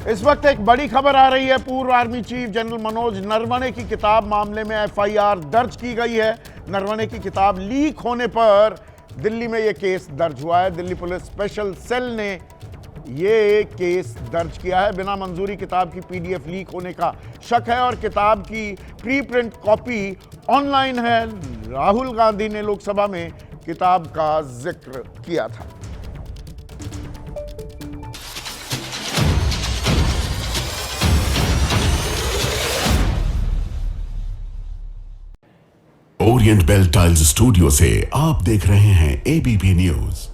इस वक्त एक बड़ी खबर आ रही है। पूर्व army chief general Manoj Naravane की किताब मामले में एफआईआर दर्ज की गई है। नरवणे की किताब लीक होने पर दिल्ली में यह केस दर्ज हुआ है। दिल्ली पुलिस स्पेशल सेल ने यह केस दर्ज किया है। बिना मंजूरी किताब की पीडीएफ लीक होने का शक है और किताब की प्री प्रिंट कॉपी ऑनलाइन है। राहुल गांधी ने लोकसभा में किताब का जिक्र किया था। ओरिएंट बेल टाइल्स स्टूडियो से आप देख रहे हैं एबीपी न्यूज।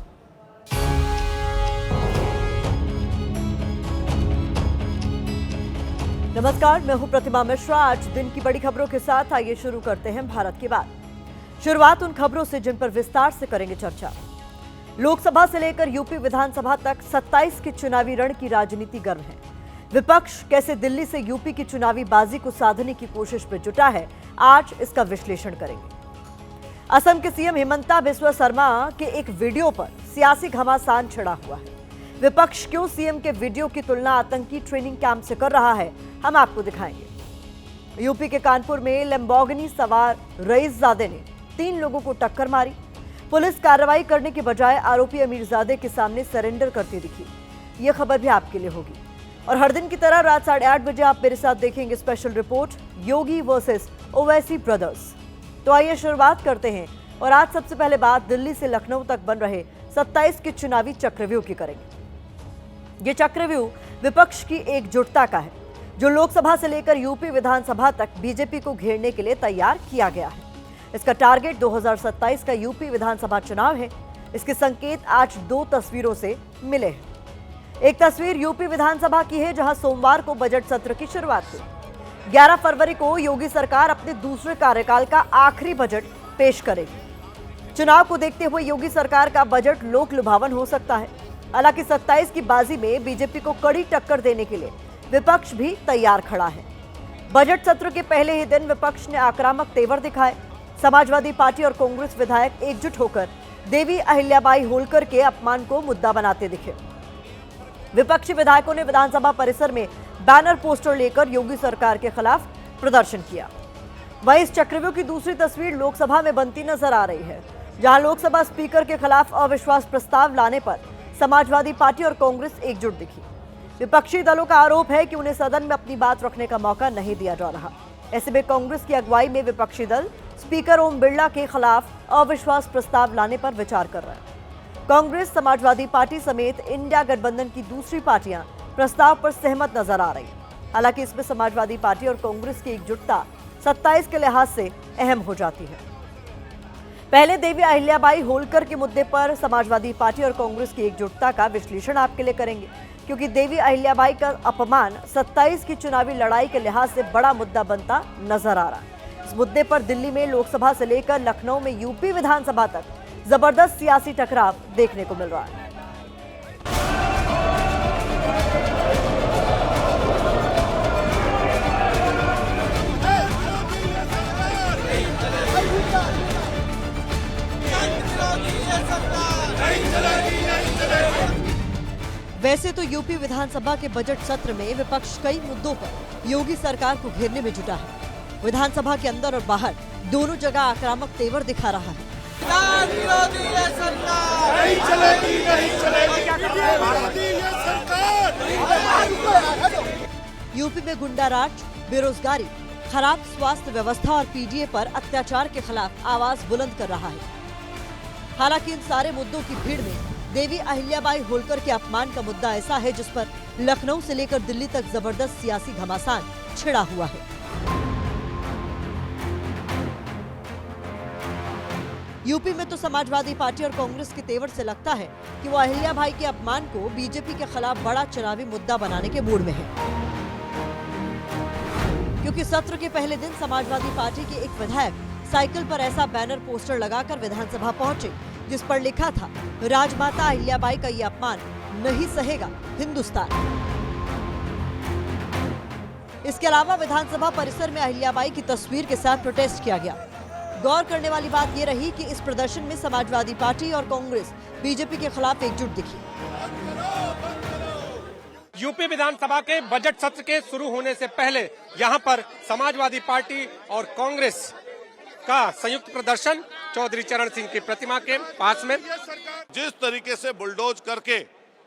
नमस्कार, मैं हूं प्रतिमा मिश्रा। आज दिन की बड़ी खबरों के साथ आइए शुरू करते हैं भारत की बात। शुरुआत उन खबरों से जिन पर विस्तार से करेंगे चर्चा। लोकसभा से लेकर यूपी विधानसभा तक 27 के चुनावी रण की राजनीति गर्म है। विपक्ष कैसे दिल्ली से यूपी की चुनावी बाजी को साधने की कोशिश में जुटा है, आज इसका विश्लेषण करेंगे। असम के सीएम हिमंता बिस्वा शर्मा के एक वीडियो पर सियासी घमासान छिड़ा हुआ है। विपक्ष क्यों सीएम के वीडियो की तुलना आतंकी ट्रेनिंग कैंप से कर रहा है, हम आपको दिखाएंगे। यूपी के कानपुर में लैम्बोर्गिनी सवार रईसजादे ने 3 लोगों को टक्कर मारी। पुलिस कार्रवाई करने के बजाय आरोपी अमीरजादे के सामने सरेंडर करती दिखी। यह खबर भी आपके लिए होगी। और हर दिन की तरह रात 8:30 बजे आप मेरे साथ देखेंगे स्पेशल रिपोर्ट योगी वर्सेस ओवैसी ब्रदर्स। तो आइए शुरुआत करते हैं और आज सबसे पहले बात दिल्ली से लखनऊ तक बन रहे 27 के चुनावी चक्रव्यूह की करेंगे। ये चक्रव्यूह विपक्ष की एकजुटता का है, जो लोकसभा से लेकर यूपी विधानसभा तक बीजेपी को घेरने के लिए तैयार किया गया है। इसका टारगेट 2027 का यूपी विधानसभा चुनाव है। इसके संकेत आज 2 तस्वीरों से मिले हैं। एक तस्वीर यूपी विधानसभा की है, जहां सोमवार को बजट सत्र की शुरुआत हुई। 11 फरवरी को योगी सरकार अपने दूसरे कार्यकाल का आखिरी बजट पेश करेगी। चुनाव को देखते हुए योगी सरकार का बजट लोक लुभावन हो सकता है। हालांकि 27 की बाजी में बीजेपी को कड़ी टक्कर देने के लिए विपक्ष भी तैयार खड़ा है। बजट सत्र के पहले ही दिन विपक्ष ने आक्रामक तेवर दिखाए। समाजवादी पार्टी और कांग्रेस विधायक एकजुट होकर देवी अहिल्याबाई होलकर के अपमान को मुद्दा बनाते दिखे। विपक्षी विधायकों ने विधानसभा परिसर में बैनर पोस्टर लेकर योगी सरकार के खिलाफ प्रदर्शन किया। वहीं इस चक्रव्यूह की दूसरी तस्वीर लोकसभा में बनती नजर आ रही है, जहां लोकसभा स्पीकर के खिलाफ अविश्वास प्रस्ताव लाने पर समाजवादी पार्टी और कांग्रेस एकजुट दिखी। विपक्षी दलों का आरोप है कि उन्हें सदन में अपनी बात रखने का मौका नहीं दिया जा रहा। ऐसे में कांग्रेस की अगुवाई में विपक्षी दल स्पीकर ओम बिरला के खिलाफ अविश्वास प्रस्ताव लाने पर विचार कर रहा है। कांग्रेस, समाजवादी पार्टी समेत इंडिया गठबंधन की दूसरी पार्टियां प्रस्ताव पर सहमत नजर आ रही हैं। हालांकि इसमें समाजवादी पार्टी और कांग्रेस की एकजुटता 27 के लिहाज से अहम हो जाती है। पहले देवी अहिल्याबाई होलकर के मुद्दे पर समाजवादी पार्टी और कांग्रेस की एकजुटता का विश्लेषण आपके लिए करेंगे, क्योंकि देवी अहिल्याबाई का अपमान 27 की चुनावी लड़ाई के लिहाज से बड़ा मुद्दा बनता नजर आ रहा है। इस मुद्दे पर दिल्ली में लोकसभा से लेकर लखनऊ में यूपी विधानसभा तक जबरदस्त सियासी टकराव देखने को मिल रहा है। वैसे तो यूपी विधानसभा के बजट सत्र में विपक्ष कई मुद्दों पर योगी सरकार को घेरने में जुटा है। विधानसभा के अंदर और बाहर दोनों जगह आक्रामक तेवर दिखा रहा है। नहीं चलेगी, नहीं चलेगी। यूपी में गुंडाराज, बेरोजगारी, खराब स्वास्थ्य व्यवस्था और पीडीए पर अत्याचार के खिलाफ आवाज बुलंद कर रहा है। हालांकि इन सारे मुद्दों की भीड़ में देवी अहिल्याबाई होलकर के अपमान का मुद्दा ऐसा है जिस पर लखनऊ से लेकर दिल्ली तक जबरदस्त सियासी घमासान छिड़ा हुआ है। यूपी में तो समाजवादी पार्टी और कांग्रेस के तेवर से लगता है कि वो अहिल्याबाई के अपमान को बीजेपी के खिलाफ बड़ा चुनावी मुद्दा बनाने के मूड में है, क्योंकि सत्र के पहले दिन समाजवादी पार्टी के एक विधायक साइकिल पर ऐसा बैनर पोस्टर लगाकर विधानसभा पहुंचे जिस पर लिखा था, राजमाता अहिल्याबाई का ये अपमान नहीं सहेगा हिंदुस्तान। इसके अलावा विधानसभा परिसर में अहिल्याबाई की तस्वीर के साथ प्रोटेस्ट किया गया। गौर करने वाली बात यह रही कि इस प्रदर्शन में समाजवादी पार्टी और कांग्रेस बीजेपी के खिलाफ एकजुट दिखी। यूपी विधानसभा के बजट सत्र के शुरू होने से पहले यहां पर समाजवादी पार्टी और कांग्रेस का संयुक्त प्रदर्शन चौधरी चरण सिंह की प्रतिमा के पास में। जिस तरीके से बुलडोज करके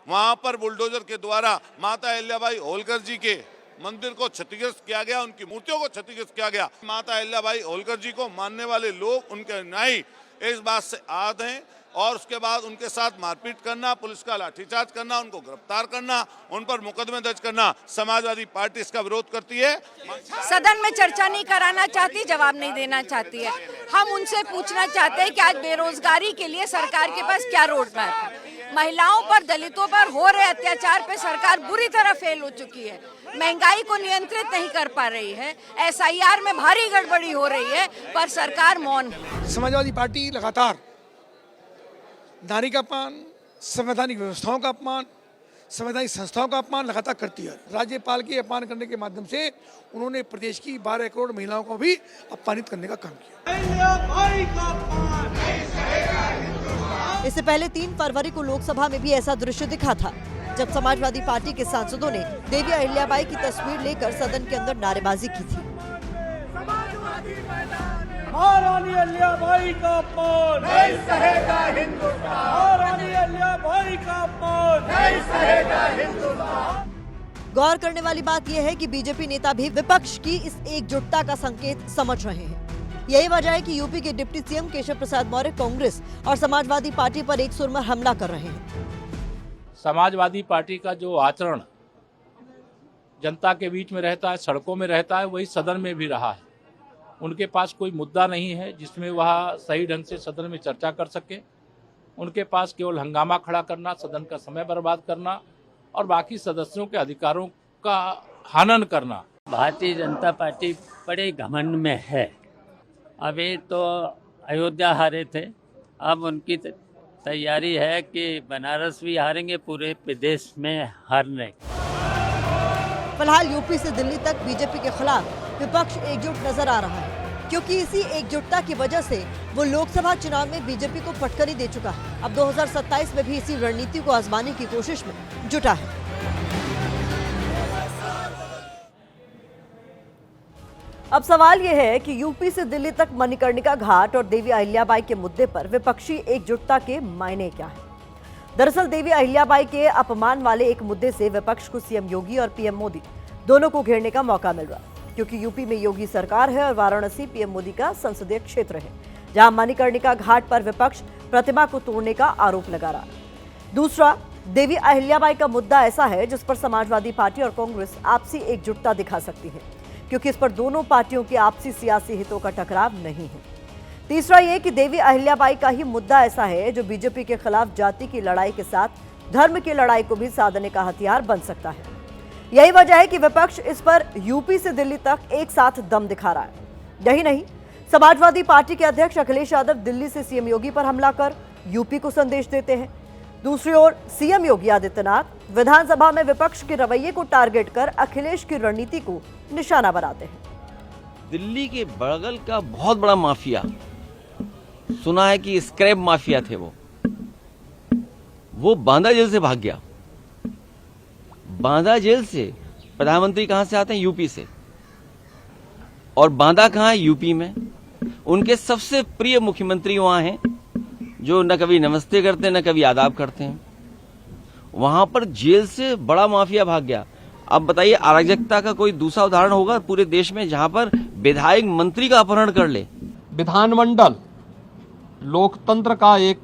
वहां पर बुलडोजर के द्वारा माता अहिल्याबाई होलकर जी के मंदिर को क्षतिग्रस्त किया गया, उनकी मूर्तियों को क्षतिग्रस्त किया गया। माता अहिल्याबाई होलकर जी को मानने वाले लोग, उनके अनुयायी इस बात से आहत हैं और उसके बाद उनके साथ मारपीट करना, पुलिस का लाठीचार्ज करना, उनको गिरफ्तार करना, उन पर मुकदमे दर्ज करना, समाजवादी पार्टी इसका विरोध करती है। सदन में चर्चा नहीं कराना चाहती, जवाब नहीं देना चाहती है। हम उनसे पूछना चाहते हैं कि आज बेरोजगारी के लिए सरकार के पास क्या रोड मैप है। महिलाओं पर, दलितों पर हो रहे अत्याचार पे सरकार बुरी तरह फेल हो चुकी है। महंगाई को नियंत्रित नहीं कर पा रही है, SIR में भारी गड़बड़ी हो रही है, पर सरकार मौन है। समाजवादी पार्टी लगातार नारी का अपमान, संवैधानिक व्यवस्थाओं का अपमान, संवैधानिक संस्थाओं का अपमान लगातार करती है। राज्यपाल के अपमान करने के माध्यम से उन्होंने प्रदेश की 12 करोड़ महिलाओं को भी अपमानित करने का काम किया। इससे पहले 3 फरवरी को लोकसभा में भी ऐसा दृश्य दिखा था, जब समाजवादी पार्टी के सांसदों ने देवी अहिल्याबाई की तस्वीर लेकर सदन के अंदर नारेबाजी की थी। महारानी अहिल्याबाई का अपमान नहीं सहेगा हिंदुस्तान, महारानी अहिल्याबाई का अपमान नहीं सहेगा हिंदुस्तान। गौर करने वाली बात यह है कि बीजेपी नेता भी विपक्ष की इस एकजुटता का संकेत समझ रहे हैं। यही वजह है कि यूपी के डिप्टी सीएम केशव प्रसाद मौर्य कांग्रेस और समाजवादी पार्टी पर एक सुर में हमला कर रहे हैं। समाजवादी पार्टी का जो आचरण जनता के बीच में रहता है, सड़कों में रहता है, वही सदन में भी रहा है। उनके पास कोई मुद्दा नहीं है जिसमें वह सही ढंग से सदन में चर्चा कर सके। उनके पास केवल हंगामा खड़ा करना, सदन का समय बर्बाद करना और बाकी सदस्यों के अधिकारों का हनन करना। भारतीय जनता पार्टी बड़े घमंड में है। अभी तो अयोध्या हारे थे, अब उनकी तैयारी है कि बनारस भी हारेंगे, पूरे प्रदेश में हारने। फिलहाल यूपी से दिल्ली तक बीजेपी के खिलाफ विपक्ष एकजुट नजर आ रहा है, क्योंकि इसी एकजुटता की वजह से वो लोकसभा चुनाव में बीजेपी को फटकरी दे चुका है। अब 2027 में भी इसी रणनीति को आजमाने की कोशिश में जुटा है। अब सवाल यह है कि यूपी से दिल्ली तक मणिकर्णिका घाट और देवी अहिल्याबाई के मुद्दे पर विपक्षी एकजुटता के मायने क्या है। दरअसल देवी अहिल्याबाई के अपमान वाले एक मुद्दे से विपक्ष को सीएम योगी और पीएम मोदी दोनों को घेरने का मौका मिल रहा है, क्योंकि यूपी में योगी सरकार है और वाराणसी पीएम मोदी का संसदीय क्षेत्र है, जहां मणिकर्णिका घाट पर विपक्ष प्रतिमा को तोड़ने का आरोप लगा रहा है। दूसरा, देवी अहिल्याबाई का मुद्दा ऐसा है जिस पर समाजवादी पार्टी और कांग्रेस आपसी एकजुटता दिखा सकती है, क्योंकि इस पर दोनों पार्टियों के आपसी सियासी हितों का टकराव नहीं है। तीसरा ये कि देवी अहिल्याबाई का ही मुद्दा ऐसा है जो बीजेपी के खिलाफ जाति की लड़ाई के साथ धर्म की लड़ाई को भी साधने का हथियार बन सकता है। यही वजह है कि विपक्ष इस पर यूपी से दिल्ली तक एक साथ दम दिखा रहा है। यही नहीं, समाजवादी पार्टी के अध्यक्ष अखिलेश यादव दिल्ली से सीएम योगी पर हमला कर यूपी को संदेश देते हैं। दूसरी ओर सीएम योगी आदित्यनाथ विधानसभा में विपक्ष के रवैये को टारगेट कर अखिलेश की रणनीति को निशाना बनाते हैं। दिल्ली के बगल का बहुत बड़ा माफिया, सुना है कि स्क्रैप माफिया थे, वो बांदा जेल से भाग गया। बांदा जेल से प्रधानमंत्री कहां से आते हैं? यूपी से। और बांदा कहां है? यूपी में। उनके सबसे प्रिय मुख्यमंत्री वहां हैं, जो न कभी नमस्ते करते हैं न कभी आदाब करते हैं। वहां पर जेल से बड़ा माफिया भाग गया। अब बताइए, अराजकता का कोई दूसरा उदाहरण होगा पूरे देश में जहां पर विधायक मंत्री का अपहरण कर ले? विधानमंडल लोकतंत्र का एक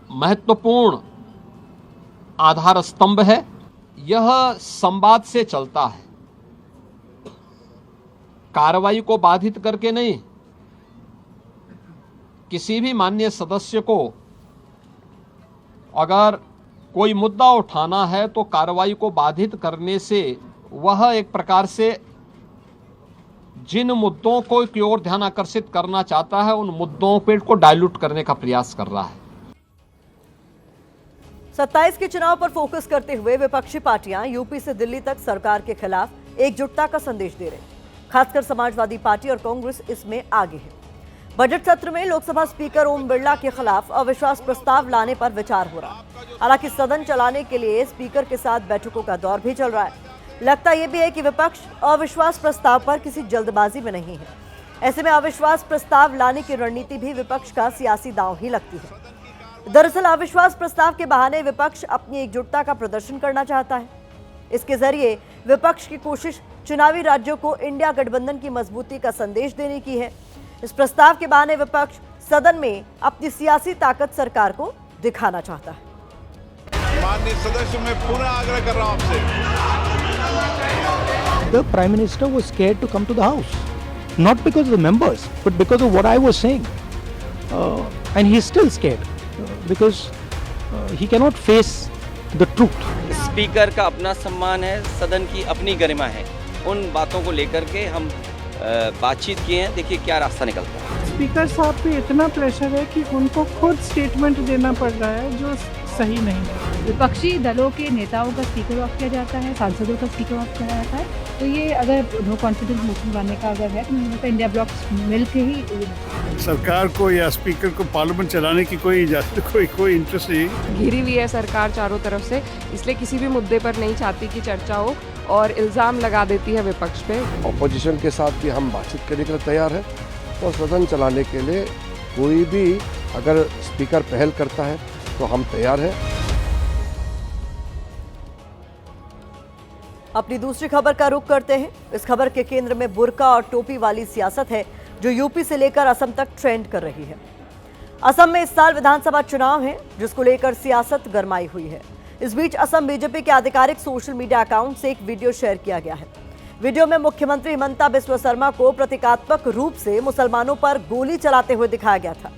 महत्वपूर्ण आधार स्तंभ है। यह संवाद से चलता है, कार्रवाई को बाधित करके नहीं। किसी भी माननीय सदस्य को अगर कोई मुद्दा उठाना है तो कार्रवाई को बाधित करने से वह एक प्रकार से जिन मुद्दों को की ओर ध्यान आकर्षित करना चाहता है, उन मुद्दों पे को डाइल्यूट करने का प्रयास कर रहा है। 27 के चुनाव पर फोकस करते हुए विपक्षी पार्टियां यूपी से दिल्ली तक सरकार के खिलाफ एकजुटता का संदेश दे रहे हैं। खासकर समाजवादी पार्टी और कांग्रेस इसमें आगे है। बजट सत्र में लोकसभा स्पीकर ओम बिरला के खिलाफ अविश्वास प्रस्ताव लाने पर विचार हो रहा है। हालांकि सदन चलाने के लिए स्पीकर के साथ बैठकों का दौर भी चल रहा है। लगता यह भी है कि विपक्ष अविश्वास प्रस्ताव पर किसी जल्दबाजी में नहीं है। ऐसे में अविश्वास प्रस्ताव लाने की रणनीति भी विपक्ष का सियासी दांव ही लगती है। दरअसल अविश्वास प्रस्ताव के बहाने विपक्ष अपनी एकजुटता का प्रदर्शन करना चाहता है। इसके जरिए विपक्ष की कोशिश चुनावी राज्यों को इंडिया गठबंधन की मजबूती का संदेश देने की है। इस प्रस्ताव के बहाने विपक्ष सदन में अपनी सियासी ताकत सरकार को दिखाना चाहता है। माननीय सदस्य, मैं पुनः आग्रह कर रहा हूं आपसे। The Prime Minister was scared to come to the House, not because of the members, but because of what I was saying. And he is still scared because he cannot face the truth. Speaker का अपना सम्मान है, सदन की अपनी गरिमा है। उन बातों को लेकर के हम बातचीत किए हैं, देखिए क्या रास्ता निकलता है। स्पीकर साहब पे इतना प्रेशर है कि उनको खुद स्टेटमेंट देना पड़ रहा है जो सही नहीं है। विपक्षी दलों के नेताओं का स्पीकर ऑफ किया जाता है, सांसदों का स्पीकर ऑफ किया जाता है, तो ये अगर नो कॉन्फिडेंस मोशन बनने का अगर है तो मुझे लगता है इंडिया ब्लॉक मिल के ही सरकार को या स्पीकर को पार्लियामेंट चलाने की कोई इंटरेस्ट नहीं। घिरी हुई है सरकार चारों तरफ से, इसलिए किसी भी मुद्दे पर नहीं चाहती कि चर्चा हो और इल्जाम लगा देती है विपक्ष पे। ऑपोजिशन के साथ भी हम बातचीत करने के लिए तैयार है और सदन चलाने के लिए कोई भी अगर स्पीकर पहल करता है तो हम तैयार हैं। अपनी दूसरी खबर का रुख करते हैं। इस खबर के केंद्र में बुर्का और टोपी वाली सियासत है जो यूपी से लेकर असम तक ट्रेंड कर रही है। असम में इस साल विधानसभा चुनाव है जिसको लेकर सियासत गरमाई हुई है। इस बीच असम बीजेपी के आधिकारिक सोशल मीडिया अकाउंट से एक वीडियो शेयर किया गया है। वीडियो में मुख्यमंत्री हिमंता बिस्वा शर्मा को प्रतीकात्मक रूप से मुसलमानों पर गोली चलाते हुए दिखाया गया था।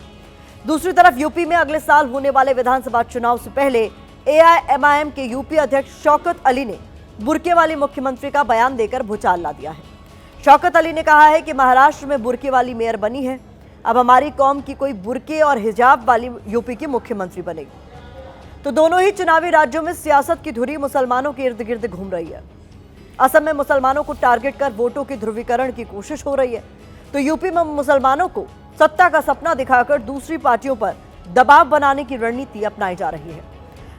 दूसरी तरफ यूपी में अगले साल होने वाले विधानसभा चुनाव से पहले AIMIM के यूपी अध्यक्ष शौकत अली ने बुर्के वाली मुख्यमंत्री का बयान देकर भूचाल ला दिया है। शौकत अली ने कहा है कि महाराष्ट्र में बुर्के वाली मेयर बनी है, अब हमारी कौम की कोई बुर्के और हिजाब वाली यूपी की मुख्यमंत्री बनेगी। तो दोनों ही चुनावी राज्यों में सियासत की धुरी मुसलमानों के इर्द गिर्द घूम रही है। असम में मुसलमानों को टारगेट कर वोटों की ध्रुवीकरण की कोशिश हो रही है, तो यूपी में मुसलमानों को सत्ता का सपना दिखाकर दूसरी पार्टियों पर दबाव बनाने की रणनीति अपनाई जा रही है।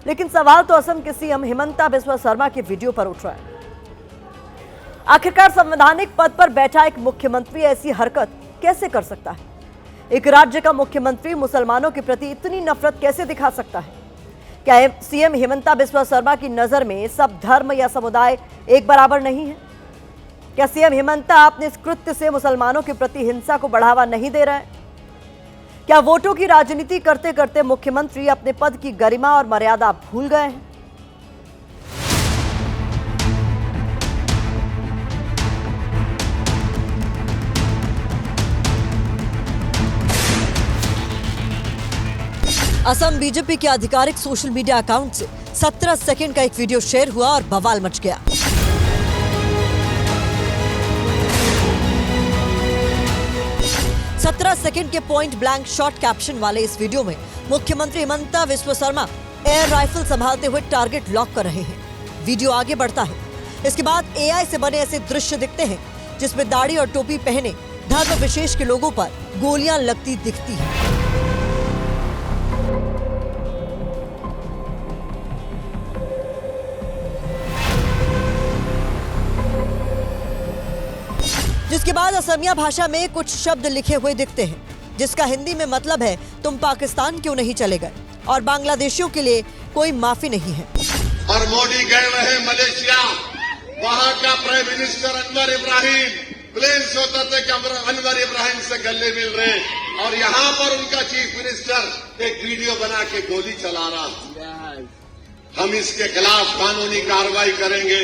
लेकिन सवाल तो असम के सीएम हिमंता बिस्वा शर्मा के वीडियो पर उठ रहा है। आखिरकार संवैधानिक पद पर बैठा एक मुख्यमंत्री ऐसी हरकत कैसे कर सकता है? एक राज्य का मुख्यमंत्री मुसलमानों के प्रति इतनी नफरत कैसे दिखा सकता है? क्या सीएम हिमंता बिस्वा शर्मा की नजर में सब धर्म या समुदाय एक बराबर नहीं है? क्या सीएम हिमंता अपने इस कृत्य से मुसलमानों के प्रति हिंसा को बढ़ावा नहीं दे रहा है? क्या वोटों की राजनीति करते करते मुख्यमंत्री अपने पद की गरिमा और मर्यादा भूल गए हैं? असम बीजेपी के आधिकारिक सोशल मीडिया अकाउंट से 17 सेकंड का एक वीडियो शेयर हुआ और बवाल मच गया। सत्रह सेकंड के पॉइंट ब्लैंक शॉट कैप्शन वाले इस वीडियो में मुख्यमंत्री हिमंता बिस्वा शर्मा एयर राइफल संभालते हुए टारगेट लॉक कर रहे हैं। वीडियो आगे बढ़ता है। इसके बाद AI से बने ऐसे दृश्य दिखते हैं जिसमें दाढ़ी और टोपी पहने धर्म विशेष के लोगों पर गोलियां लगती दिखती हैं। जिसके बाद असमिया भाषा में कुछ शब्द लिखे हुए दिखते हैं जिसका हिंदी में मतलब है तुम पाकिस्तान क्यों नहीं चले गए, और बांग्लादेशियों के लिए कोई माफी नहीं है। और मोदी गए हुए हैं मलेशिया, वहां का prime minister Anwar Ibrahim plane से उतरते अनवर इब्राहिम से गले मिल रहे, और यहाँ पर उनका चीफ मिनिस्टर एक वीडियो बना के गोली चला रहा। हम इसके खिलाफ कानूनी कार्रवाई करेंगे।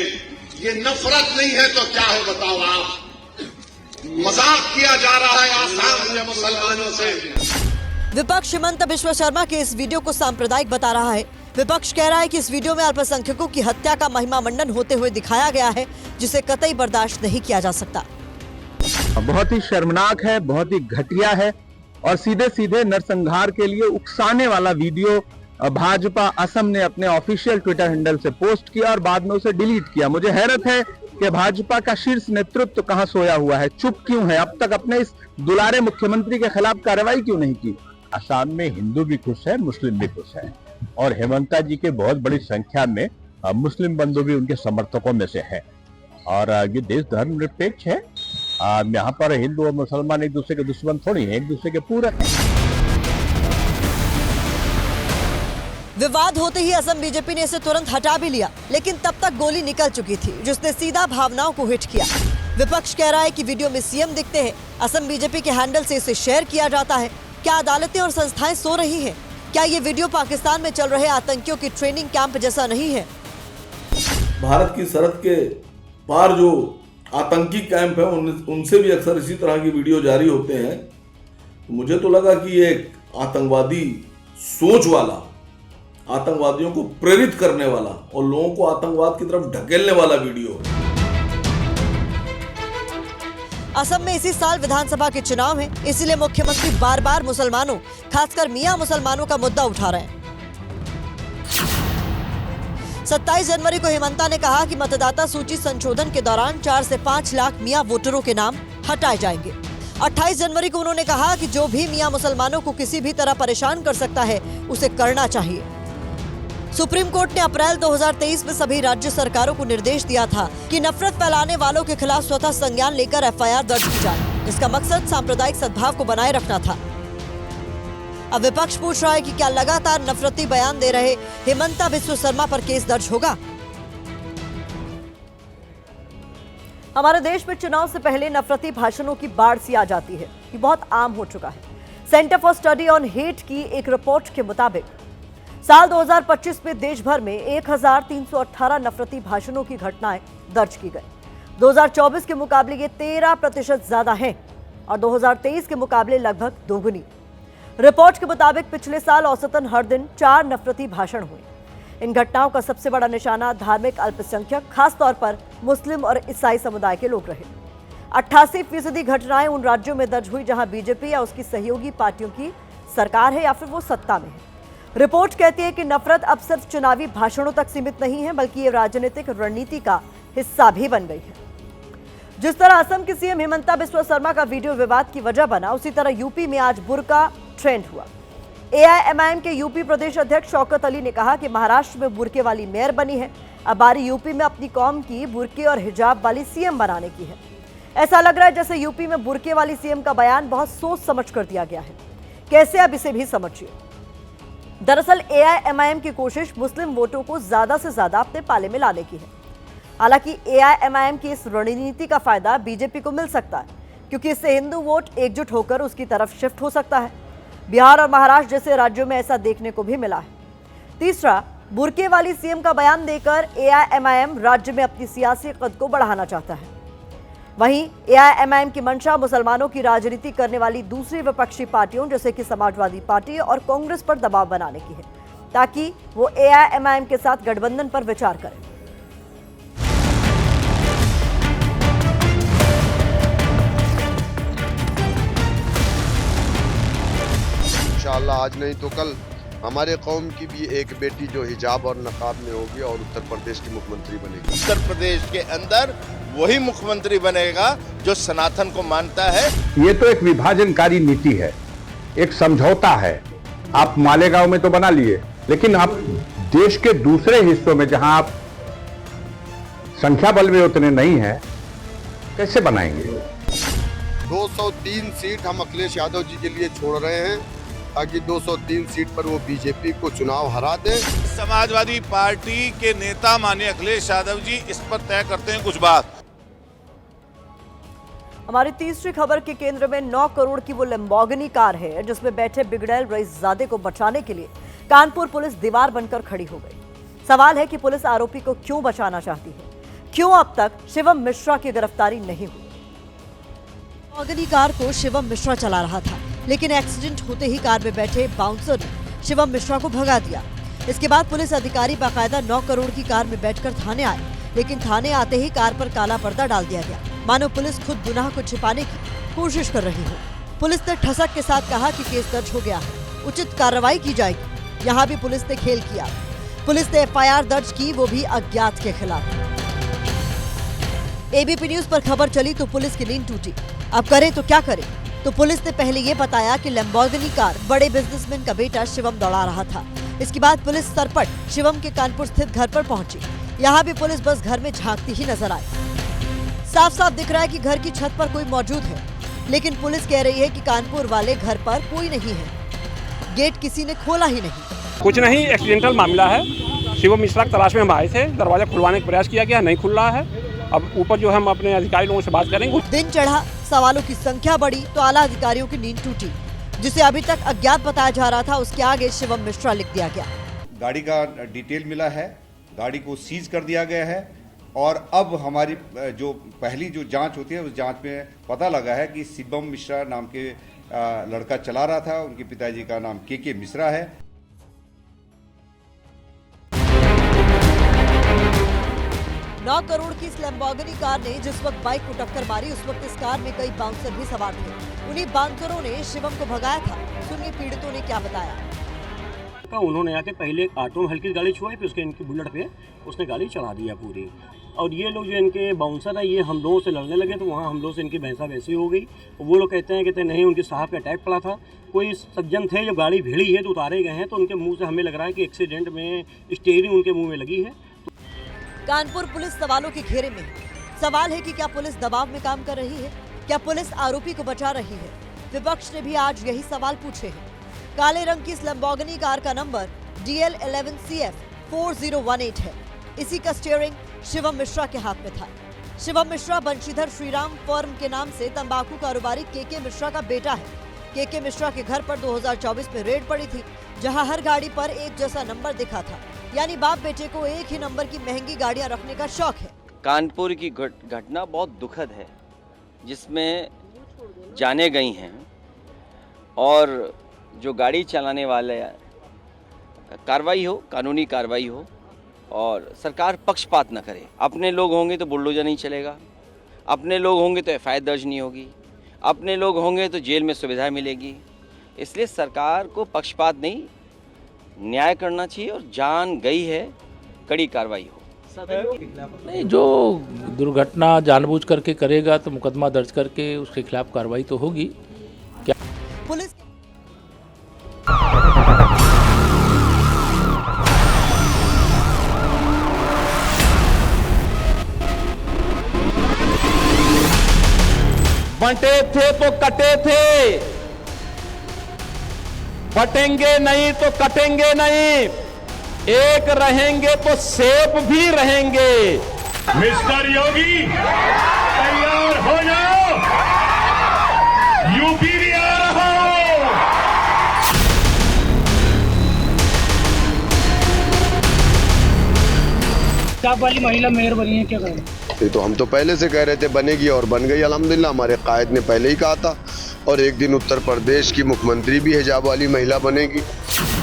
ये नफरत नहीं है तो क्या है बताओ आप? मजाक किया जा रहा है आसाम से मुसलमानों से। विपक्ष हिमंता बिस्वा शर्मा के इस वीडियो को सांप्रदायिक बता रहा है। विपक्ष कह रहा है कि इस वीडियो में अल्पसंख्यकों की हत्या का महिमा मंडन होते हुए दिखाया गया है जिसे कतई बर्दाश्त नहीं किया जा सकता। बहुत ही शर्मनाक है, बहुत ही घटिया है और सीधे सीधे नरसंहार के लिए उकसाने वाला वीडियो भाजपा असम ने अपने ऑफिशियल ट्विटर हैंडल से पोस्ट किया और बाद में उसे डिलीट किया। मुझे हैरत है कि भाजपा का शीर्ष नेतृत्व कहां सोया हुआ है, चुप क्यों है, अब तक अपने इस दुलारे मुख्यमंत्री के खिलाफ कार्रवाई क्यों नहीं की। असम में हिंदू भी खुश है, मुस्लिम भी खुश है और हेमंता जी के बहुत बड़ी संख्या में मुस्लिम बंधु भी उनके समर्थकों में से है और ये देश धर्मनिरपेक्ष है। यहाँ पर हिंदू और मुसलमान एक दूसरे के दुश्मन थोड़ी है, एक दूसरे के पूरक है। विवाद होते ही असम बीजेपी ने इसे तुरंत हटा भी लिया, लेकिन तब तक गोली निकल चुकी थी जिसने सीधा भावनाओं को हिट किया। विपक्ष कह रहा है कि वीडियो में सीएम दिखते हैं, असम बीजेपी के हैंडल से इसे शेयर किया जाता है। क्या अदालतें और संस्थाएं सो रही हैं? क्या ये वीडियो पाकिस्तान में चल रहे आतंकियों की ट्रेनिंग कैंप जैसा नहीं है? भारत की सरहद के पार जो आतंकी कैंप है उनसे भी अक्सर इसी तरह की वीडियो जारी होते हैं। तो मुझे तो लगा कि ये एक आतंकवादी सोच वाला, आतंकवादियों को प्रेरित करने वाला और लोगों को आतंकवाद की तरफ ढकेलने वाला वीडियो है। असम में इसी साल विधानसभा के चुनाव हैं, इसीलिए मुख्यमंत्री बार बार मुसलमानों, खासकर मियां मुसलमानों का मुद्दा उठा रहे हैं। 27 जनवरी को हेमंता ने कहा कि मतदाता सूची संशोधन के दौरान 4 से 5 लाख मियां वोटरों के नाम हटाए जाएंगे। 28 जनवरी को उन्होंने कहा कि जो भी मियां मुसलमानों को किसी भी तरह परेशान कर सकता है उसे करना चाहिए। सुप्रीम कोर्ट ने अप्रैल 2023 में सभी राज्य सरकारों को निर्देश दिया था कि नफरत फैलाने वालों के खिलाफ स्वतः संज्ञान लेकर एफआईआर दर्ज की जाए। इसका मकसद सांप्रदायिक सद्भाव को बनाए रखना था। अब विपक्ष पूछ रहा है कि क्या लगातार नफरती बयान दे रहे हेमंता बिस्वा शर्मा पर केस दर्ज होगा? हमारे देश में चुनाव से पहले नफरती भाषणों की बाढ़ सी आ जाती है, ये बहुत आम हो चुका है। Centre for study on hate की एक रिपोर्ट के मुताबिक साल 2025 में देश भर में 1318 नफरती भाषणों की घटनाएं दर्ज की गई। 2024 के मुकाबले ये 13% ज्यादा है और 2023 के मुकाबले लगभग दोगुनी। रिपोर्ट के मुताबिक पिछले साल औसतन हर दिन 4 नफरती भाषण हुए। इन घटनाओं का सबसे बड़ा निशाना धार्मिक अल्पसंख्यक, खासतौर पर मुस्लिम और ईसाई समुदाय के लोग रहे। 88% घटनाएं उन राज्यों में दर्ज हुई जहां बीजेपी या उसकी सहयोगी पार्टियों की सरकार है या फिर वो सत्ता में है। रिपोर्ट कहती है कि नफरत अब सिर्फ चुनावी भाषणों तक सीमित नहीं है, बल्कि ये राजनीतिक रणनीति का हिस्सा भी बन गई है। जिस तरह असम की सीएम हेमंता बिस्वा शर्मा का वीडियो विवाद की वजह बना, उसी तरह यूपी में आज बुर्का ट्रेंड हुआ। एआईएमआईएम के यूपी प्रदेश अध्यक्ष शौकत अली ने कहा कि महाराष्ट्र में बुर्के वाली मेयर बनी है, अब बारी यूपी में अपनी कौम की बुर्के और हिजाब वाली सीएम बनाने की है। ऐसा लग रहा है जैसे यूपी में बुर्के वाली सीएम का बयान बहुत सोच समझ कर दिया गया है। कैसे, अब इसे भी समझिए। दरअसल एआईएमआईएम की कोशिश मुस्लिम वोटों को ज्यादा से ज्यादा अपने पाले में लाने की है। हालांकि एआईएमआईएम की इस रणनीति का फायदा बीजेपी को मिल सकता है, क्योंकि इससे हिंदू वोट एकजुट होकर उसकी तरफ शिफ्ट हो सकता है। बिहार और महाराष्ट्र जैसे राज्यों में ऐसा देखने को भी मिला है। तीसरा, बुर्के वाली सीएम का बयान देकर एआईएमआईएम राज्य में अपनी सियासी कद को बढ़ाना चाहता है। वहीं एआईएमआईएम की मंशा मुसलमानों की राजनीति करने वाली दूसरी विपक्षी पार्टियों जैसे कि समाजवादी पार्टी और कांग्रेस पर दबाव बनाने की है, ताकि वो एआईएमआईएम के साथ गठबंधन पर विचार करें। इंशाअल्लाह आज नहीं तो कल हमारे कौम की भी एक बेटी जो हिजाब और नकाब में होगी और उत्तर प्रदेश की मुख्यमंत्री बनेगी। उत्तर प्रदेश के अंदर वही मुख्यमंत्री बनेगा जो सनातन को मानता है। ये तो एक विभाजनकारी नीति है, एक समझौता है। आप मालेगांव में तो बना लिए, लेकिन आप देश के दूसरे हिस्सों में जहां आप संख्या बल में उतने नहीं हैं, कैसे बनाएंगे? 203 सीट हम अखिलेश यादव जी के लिए छोड़ रहे हैं ताकि 203 सीट पर वो बीजेपी को चुनाव हरा दे। समाजवादी पार्टी के नेता माननीय अखिलेश यादव जी इस पर तय करते हैं कुछ बात। हमारी तीसरी खबर के केंद्र में 9 करोड़ की वो लैम्बोर्गिनी कार है जिसमें बैठे बिगड़ैल रईसजादे को बचाने के लिए कानपुर पुलिस दीवार बनकर खड़ी हो गई। सवाल है कि पुलिस आरोपी को क्यों बचाना चाहती है, क्यों अब तक शिवम मिश्रा की गिरफ्तारी नहीं हुई। लैम्बोर्गिनी कार को शिवम मिश्रा चला रहा था, लेकिन एक्सीडेंट होते ही कार में बैठे बाउंसर ने शिवम मिश्रा को भगा दिया। इसके बाद पुलिस अधिकारी बाकायदा 9 करोड़ की कार में बैठकर थाने आए, लेकिन थाने आते ही कार पर काला पर्दा डाल दिया गया, मानो पुलिस खुद गुनाह को छिपाने की कोशिश कर रही हो। पुलिस ने ठसक के साथ कहा कि केस दर्ज हो गया है, उचित कार्रवाई की जाएगी। यहाँ भी पुलिस ने खेल किया। पुलिस ने एफआईआर दर्ज की, वो भी अज्ञात के खिलाफ। एबीपी न्यूज पर खबर चली तो पुलिस की नींद टूटी। अब करें तो क्या करें? तो पुलिस ने पहले ये बताया कि लैम्बोर्गिनी कार बड़े बिजनेसमैन का बेटा शिवम दौड़ा रहा था। इसके बाद पुलिस सरपट शिवम के कानपुर स्थित घर पर पहुंची। यहाँ भी पुलिस बस घर में झांकती ही नजर आई। साफ साफ दिख रहा है कि घर की छत पर कोई मौजूद है, लेकिन पुलिस कह रही है कि कानपुर वाले घर पर कोई नहीं है। गेट किसी ने खोला ही नहीं। कुछ नहीं, एक्सीडेंटल मामला है। शिवम मिश्रा की तलाश में हम आए थे, दरवाजा खुलवाने का प्रयास किया गया, नहीं खुल रहा है। अब ऊपर जो हम अपने अधिकारी लोगों से बात करेंगे। दिन चढ़ा, सवालों की संख्या बढ़ी तो आला अधिकारियों की नींद टूटी। जिसे अभी तक अज्ञात बताया जा रहा था, उसके आगे शिवम मिश्रा लिख दिया गया। गाड़ी का डिटेल मिला है, गाड़ी को सीज कर दिया गया है और अब हमारी जो पहली जो जांच होती है उस जांच में पता लगा है कि शिवम मिश्रा नाम के लड़का चला रहा था। उनके पिताजी का नाम के मिश्रा है। 9 करोड़ की इस लैम्बोर्गिनी कार ने जिस वक्त बाइक को टक्कर मारी, उस वक्त इस कार में कई बाउंसर भी सवार थे। उन्हीं बाउंसरों ने शिवम को भगाया था। सुनिए पीड़ितों ने क्या बताया। उन्होंने आके पहले एक ऑटो में हल्की गाड़ी छुआई, फिर उसके इनकी बुलेट पे उसने गाड़ी चढ़ा दिया पूरी। और ये लोग जो इनके बाउंसर है, ये हम लोगों से लड़ने लगे तो वहाँ हम लोग से इनकी भैंसा वैसी हो गई। वो लोग कहते नहीं, उनके साहब का अटैक पड़ा था। कोई सज्जन थे जो गाड़ी भिड़ी है तो उतारे गए हैं, तो उनके मुँह से हमें लग रहा है कि एक्सीडेंट में स्टीयरिंग उनके मुँह में लगी है। कानपुर पुलिस सवालों के घेरे में है। सवाल है कि क्या पुलिस दबाव में काम कर रही है? क्या पुलिस आरोपी को बचा रही है? विपक्ष ने भी आज यही सवाल पूछे हैं। काले रंग की इस लैम्बोर्गिनी कार का नंबर DL11CF 4018 है। इसी का स्टीयरिंग शिवम मिश्रा के हाथ में था। शिवम मिश्रा बंशीधर श्रीराम फर्म के नाम से तंबाकू कारोबारी के मिश्रा का बेटा है। के मिश्रा के घर पर 2024 में रेड पड़ी थी, जहां हर गाड़ी पर एक जैसा नंबर दिखा था। यानी बाप बेटे को एक ही नंबर की महंगी गाड़ियां रखने का शौक है। कानपुर की घटना बहुत दुखद है, जिसमें जाने गई हैं और जो गाड़ी चलाने वाले कार्रवाई हो, कानूनी कार्रवाई हो और सरकार पक्षपात न करे। अपने लोग होंगे तो बुलडोजर नहीं चलेगा, अपने लोग होंगे तो FIR दर्ज नहीं होगी, अपने लोग होंगे तो जेल में सुविधा मिलेगी। इसलिए सरकार को पक्षपात नहीं, न्याय करना चाहिए और जान गई है, कड़ी कार्रवाई हो। नहीं, जो दुर्घटना जानबूझ करके करेगा तो मुकदमा दर्ज करके उसके खिलाफ कार्रवाई तो होगी। क्या पुलिस बंटे थे तो कटे थे, बटेंगे नहीं तो कटेंगे नहीं, एक रहेंगे तो सेफ भी रहेंगे। मिस्टर योगी तैयार हो जाओ, यूपी भी आ रहा हो। पंजाब वाली महिला मेयर बनी है, क्या करें? ये तो हम तो पहले से कह रहे थे बनेगी और बन गई अल्हम्दुलिल्लाह। हमारे कायद ने पहले ही कहा था और एक दिन उत्तर प्रदेश की मुख्यमंत्री भी हिजाब वाली महिला बनेगी।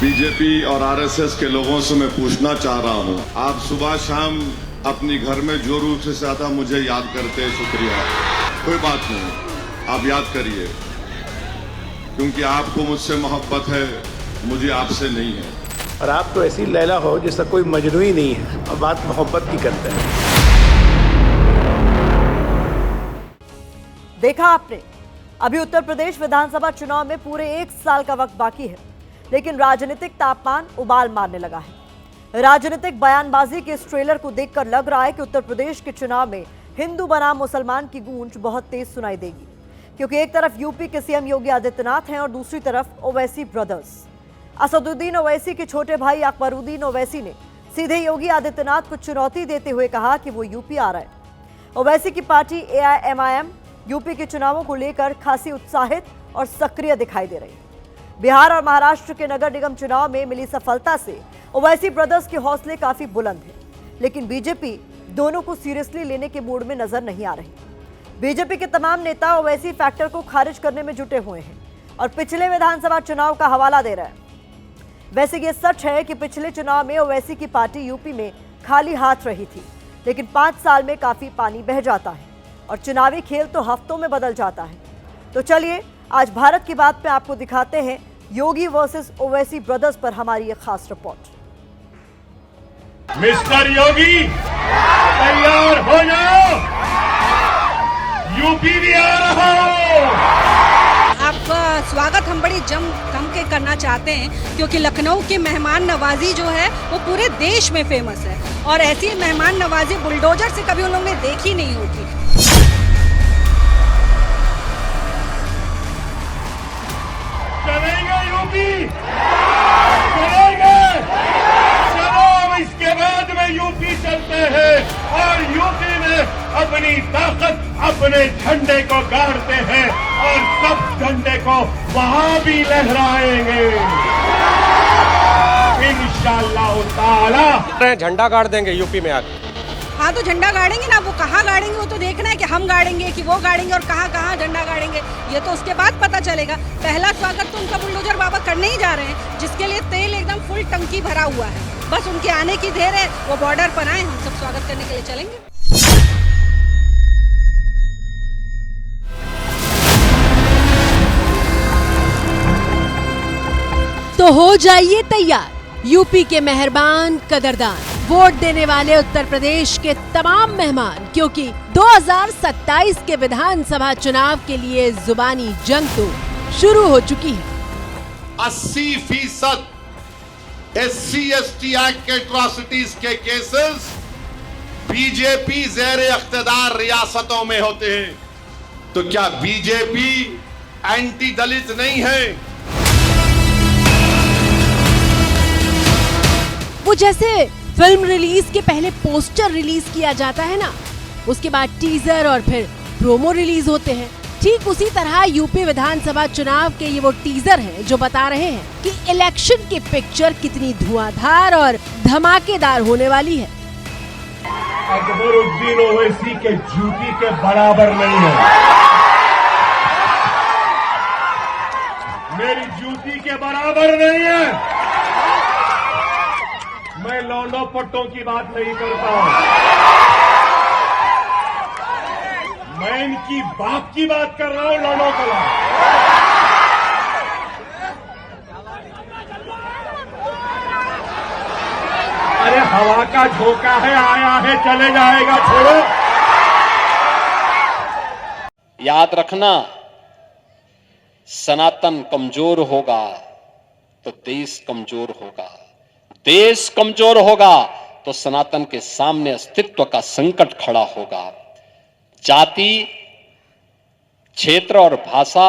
बीजेपी और RSS के लोगों से मैं पूछना चाह रहा हूँ, आप सुबह शाम अपनी घर में जो रूप से ज्यादा मुझे याद करते हैं, शुक्रिया। कोई बात नहीं, आप याद करिए, क्योंकि आपको मुझसे मोहब्बत है, मुझे आपसे नहीं है। और आप तो ऐसी लैला हो जिसका कोई मजनू ही नहीं है और बात मोहब्बत की करते हैं। देखा आपने, अभी उत्तर प्रदेश विधानसभा चुनाव में पूरे 1 साल का वक्त बाकी है, लेकिन राजनीतिक तापमान उबाल मारने लगा है। राजनीतिक बयानबाजी के इस ट्रेलर को देखकर लग रहा है कि उत्तर प्रदेश के चुनाव में हिंदू बनाम मुसलमान की गूंज बहुत तेज सुनाई देगी, क्योंकि एक तरफ यूपी के CM योगी आदित्यनाथ हैं और दूसरी तरफ ओवैसी ब्रदर्स। असदुद्दीन ओवैसी के छोटे भाई अकबरुद्दीन ओवैसी ने सीधे योगी आदित्यनाथ को चुनौती देते हुए कहा कि वो यूपी आ रहा है। ओवैसी की पार्टी AIMIM यूपी के चुनावों को लेकर खासी उत्साहित और सक्रिय दिखाई दे रही है। बिहार और महाराष्ट्र के नगर निगम चुनाव में मिली सफलता से ओवैसी ब्रदर्स के हौसले काफी बुलंद हैं, लेकिन बीजेपी दोनों को सीरियसली लेने के मूड में नजर नहीं आ रही। बीजेपी के तमाम नेता ओवैसी फैक्टर को खारिज करने में जुटे हुए हैं और पिछले विधानसभा चुनाव का हवाला दे रहे हैं। वैसे ये सच है कि पिछले चुनाव में ओवैसी की पार्टी यूपी में खाली हाथ रही थी, लेकिन 5 साल में काफी पानी बह जाता है और चुनावी खेल तो हफ्तों में बदल जाता है। तो चलिए आज भारत की बात में आपको दिखाते हैं योगी वर्सेस ओवैसी ब्रदर्स पर हमारी एक खास रिपोर्ट। मिस्टर योगी तैयार हो जाओ, यूपी भी आ रहा हूँ। आपका स्वागत हम बड़ी जम के करना चाहते हैं, क्योंकि लखनऊ की मेहमान नवाजी जो है वो पूरे देश में फेमस है, और ऐसी मेहमान नवाजी बुलडोजर से कभी उन लोगों ने देखी नहीं होगी। चलेंगे यूपी, चलेंगे, चलो अब इसके बाद में यूपी चलते हैं और यूपी में अपनी ताकत अपने झंडे को गाड़ते हैं और सब झंडे को वहां भी लहराएंगे इंशाअल्लाह ताला। झंडा गाड़ देंगे यूपी में आके। हाँ तो झंडा गाड़ेंगे ना, वो कहाँ गाड़ेंगे वो तो देखना है कि हम गाड़ेंगे कि वो गाड़ेंगे, और कहाँ कहाँ झंडा गाड़ेंगे ये तो उसके बाद पता चलेगा। पहला स्वागत तो उनका बुलडोजर बाबा करने ही जा रहे हैं, जिसके लिए तेल एकदम फुल टंकी भरा हुआ है। बस उनके आने की देर है, वो बॉर्डर पर आए, हम सब स्वागत करने के लिए चलेंगे। तो हो जाइए तैयार, यूपी के मेहरबान कदरदान, वोट देने वाले उत्तर प्रदेश के तमाम मेहमान, क्योंकि 2027 के विधानसभा चुनाव के लिए जुबानी जंग तो शुरू हो चुकी है। 80% SC/ST एक्ट के एट्रॉसिटीज के केसेस बीजेपी ज़ेरे इख्तिदार रियासतों में होते हैं, तो क्या बीजेपी एंटी दलित नहीं है? वो जैसे फिल्म रिलीज के पहले पोस्टर रिलीज किया जाता है ना, उसके बाद टीजर और फिर प्रोमो रिलीज होते हैं, ठीक उसी तरह यूपी विधानसभा चुनाव के ये वो टीजर हैं जो बता रहे हैं कि इलेक्शन की पिक्चर कितनी धुआंधार और धमाकेदार होने वाली है। अकबरुद्दीन ओवैसी के जूती के बराबर नहीं है, मेरी जूती के बराबर नहीं है। मैं लौंडो पट्टों की बात नहीं करता हूं, मैं इनकी बाप की बात कर रहा हूं, लौंडो कला। अरे हवा का झोंका है, आया है चले जाएगा, छोड़ो। याद रखना, सनातन कमजोर होगा तो देश कमजोर होगा, देश कमजोर होगा तो सनातन के सामने अस्तित्व का संकट खड़ा होगा। जाति, क्षेत्र और भाषा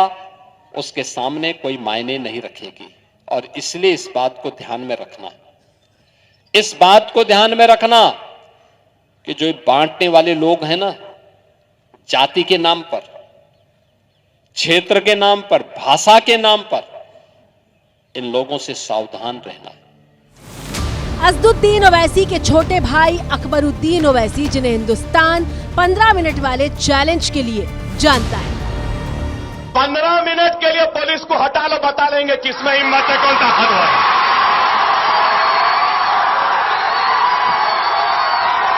उसके सामने कोई मायने नहीं रखेगी, और इसलिए इस बात को ध्यान में रखना, इस बात को ध्यान में रखना कि जो बांटने वाले लोग हैं ना, जाति के नाम पर, क्षेत्र के नाम पर, भाषा के नाम पर, इन लोगों से सावधान रहना। असदुद्दीन ओवैसी के छोटे भाई अकबरुद्दीन ओवैसी, जिन्हें हिंदुस्तान 15 मिनट वाले चैलेंज के लिए जानता है। 15 मिनट के लिए पुलिस को हटा लो, बता लेंगे किसमें हिम्मत है, कौन ताकत है।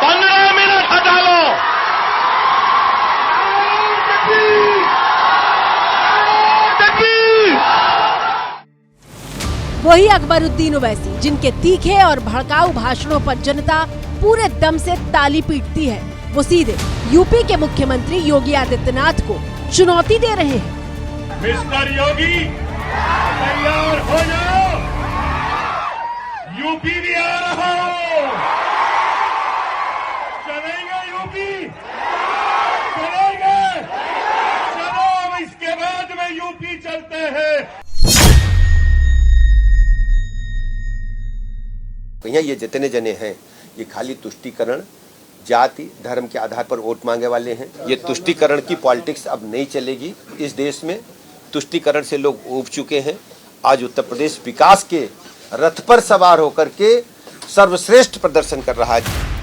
15 मिनट हटा लो। वही अकबरुद्दीन ओवैसी जिनके तीखे और भड़काऊ भाषणों पर जनता पूरे दम से ताली पीटती है, वो सीधे यूपी के मुख्यमंत्री योगी आदित्यनाथ को चुनौती दे रहे हैं। मिस्टर योगी, तैयार हो जाओ, यूपी भी आ रहा हूं। चलेंगे यूपी, चलेंगे, चलो अब इसके बाद में यूपी चलते हैं। भैया ये जितने जने हैं ये खाली तुष्टीकरण, जाति, धर्म के आधार पर वोट मांगे वाले हैं। ये तुष्टीकरण की पॉलिटिक्स अब नहीं चलेगी इस देश में। तुष्टीकरण से लोग ऊब चुके हैं। आज उत्तर प्रदेश विकास के रथ पर सवार होकर के सर्वश्रेष्ठ प्रदर्शन कर रहा है।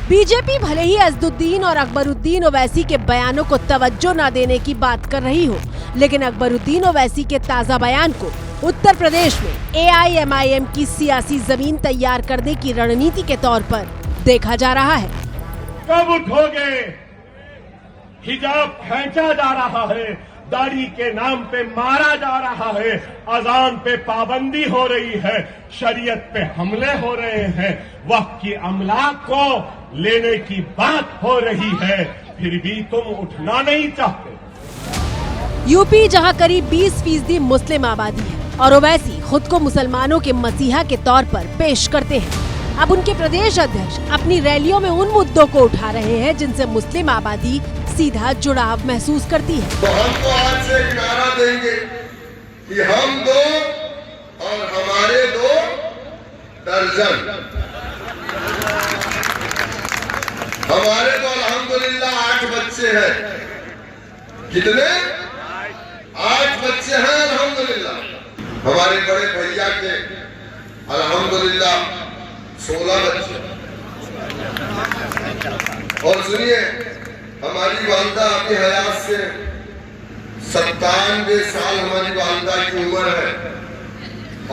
बीजेपी भले ही असदुद्दीन और अकबरुद्दीन ओवैसी के बयानों को तवज्जो न देने की बात कर रही हो, लेकिन अकबरुद्दीन ओवैसी के ताज़ा बयान को उत्तर प्रदेश में AIMIM की सियासी जमीन तैयार करने की रणनीति के तौर पर देखा जा रहा है। कब उठोगे? हिजाब खींचा जा रहा है, दाढ़ी के नाम पे मारा जा रहा है, अजान पे पाबंदी हो रही है, शरीयत पे हमले हो रहे हैं, वक्त की अमलाक को लेने की बात हो रही है, फिर भी तुम उठना नहीं चाहते। यूपी जहां करीब 20% मुस्लिम आबादी है और ओवैसी खुद को मुसलमानों के मसीहा के तौर पर पेश करते हैं। अब उनके प्रदेश अध्यक्ष अपनी रैलियों में उन मुद्दों को उठा रहे हैं जिनसे मुस्लिम आबादी सीधा जुड़ाव महसूस करती है। तो हम तो आज से नारा देंगे कि हम 2 और हमारे 2 दर्जन। हमारे तो अल्हम्दुलिल्लाह 8 बच्चे हैं। कितने? 8 बच्चे हैं अल्हम्दुलिल्लाह। हमारे बड़े भैया के अल्हम्दुलिल्लाह 16 बच्चे। और सुनिए, हमारी वालिदा अपनी हयात से 97 साल हमारी वालिदा की उम्र है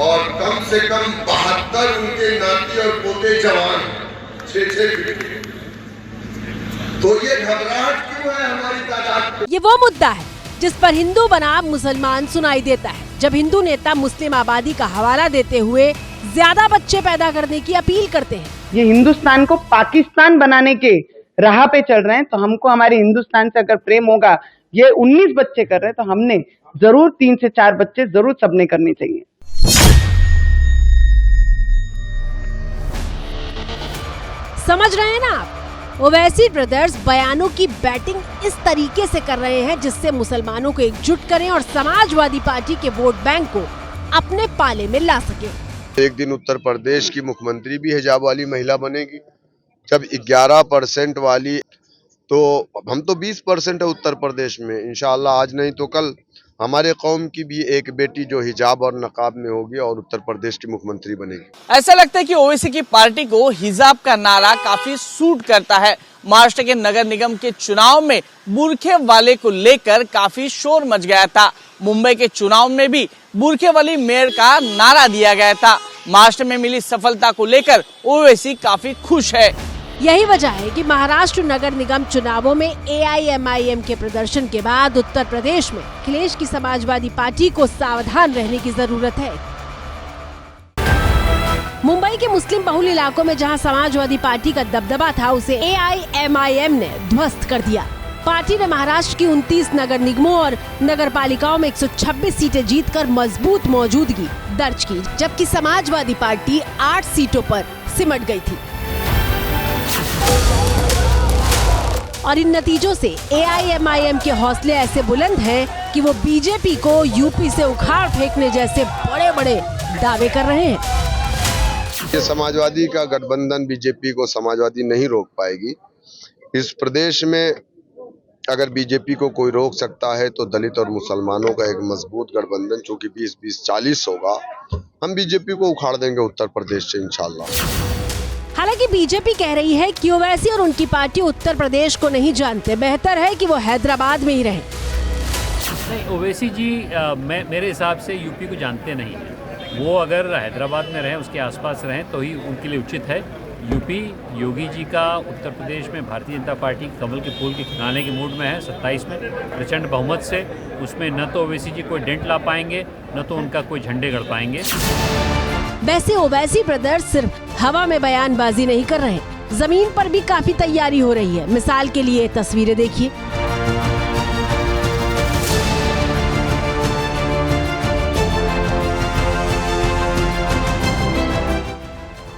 और कम से कम 72 उनके नाती और पोते जवान हैं, 6-6 बेटे। तो ये घबराहट क्यों है हमारी तादाद? ये वो मुद्दा है जिस पर हिंदू बनाम मुसलमान सुनाई देता है जब हिंदू नेता मुस्लिम आबादी का हवाला देते हुए ज्यादा बच्चे पैदा करने की अपील करते हैं। ये हिंदुस्तान को पाकिस्तान बनाने के राह पे चल रहे हैं, तो हमको हमारे हिंदुस्तान से अगर प्रेम होगा, ये 19 बच्चे कर रहे हैं तो हमने जरूर 3 से 4 बच्चे जरूर सबने करने चाहिए। समझ रहे हैं ना आप? ओवैसी ब्रदर्स बयानों की बैटिंग इस तरीके से कर रहे हैं जिससे मुसलमानों को एकजुट करें और समाजवादी पार्टी के वोट बैंक को अपने पाले में ला सके। एक दिन उत्तर प्रदेश की मुख्यमंत्री भी हिजाब वाली महिला बनेगी। जब 11% वाली, तो हम तो 20% है उत्तर प्रदेश में। इंशाअल्लाह आज नहीं तो कल हमारे कौम की भी एक बेटी जो हिजाब और नकाब में होगी और उत्तर प्रदेश की मुख्यमंत्री बनेगी। ऐसा लगता है कि ओवैसी की पार्टी को हिजाब का नारा काफी सूट करता है। महाराष्ट्र के नगर निगम के चुनाव में बुरखे वाले को लेकर काफी शोर मच गया था। मुंबई के चुनाव में भी बुरखे वाली मेयर का नारा दिया गया था। महाराष्ट्र में मिली सफलता को लेकर ओवैसी काफी खुश है। यही वजह है कि महाराष्ट्र नगर निगम चुनावों में AIMIM के प्रदर्शन के बाद उत्तर प्रदेश में अखिलेश की समाजवादी पार्टी को सावधान रहने की जरूरत है। मुंबई के मुस्लिम बहुल इलाकों में जहां समाजवादी पार्टी का दबदबा था, उसे AIMIM ने ध्वस्त कर दिया। पार्टी ने महाराष्ट्र की 29 नगर निगमों और नगर पालिकाओं में 126 सीटें जीतकर मजबूत मौजूदगी दर्ज की, जबकि समाजवादी पार्टी 8 सीटों पर सिमट गई थी। और इन नतीजों से AIMIM के हौसले ऐसे बुलंद हैं कि वो बीजेपी को यूपी से उखाड़ फेंकने जैसे बड़े बड़े दावे कर रहे हैं। ये समाजवादी का गठबंधन बीजेपी को समाजवादी नहीं रोक पाएगी। इस प्रदेश में अगर बीजेपी को कोई रोक सकता है तो दलित और मुसलमानों का एक मजबूत गठबंधन, जो कि 20-20-40 होगा, हम बीजेपी को उखाड़ देंगे उत्तर प्रदेश से इंशाल्लाह। हालांकि बीजेपी कह रही है कि ओवैसी और उनकी पार्टी उत्तर प्रदेश को नहीं जानते, बेहतर है कि वो हैदराबाद में ही रहें। नहीं, ओवैसी जी मेरे हिसाब से यूपी को जानते नहीं हैं। वो अगर हैदराबाद में रहें, उसके आसपास रहें तो ही उनके लिए उचित है। यूपी योगी जी का उत्तर प्रदेश में भारतीय जनता पार्टी कमल के फूल के खिलाने के मूड में है 27 में प्रचंड बहुमत से। उसमें न तो ओवैसी जी कोई डेंट ला पाएंगे, न तो उनका कोई झंडे गड़ पाएंगे। वैसे ओवैसी ब्रदर्स सिर्फ हवा में बयानबाजी नहीं कर रहे, जमीन पर भी काफी तैयारी हो रही है। मिसाल के लिए तस्वीरें देखिए।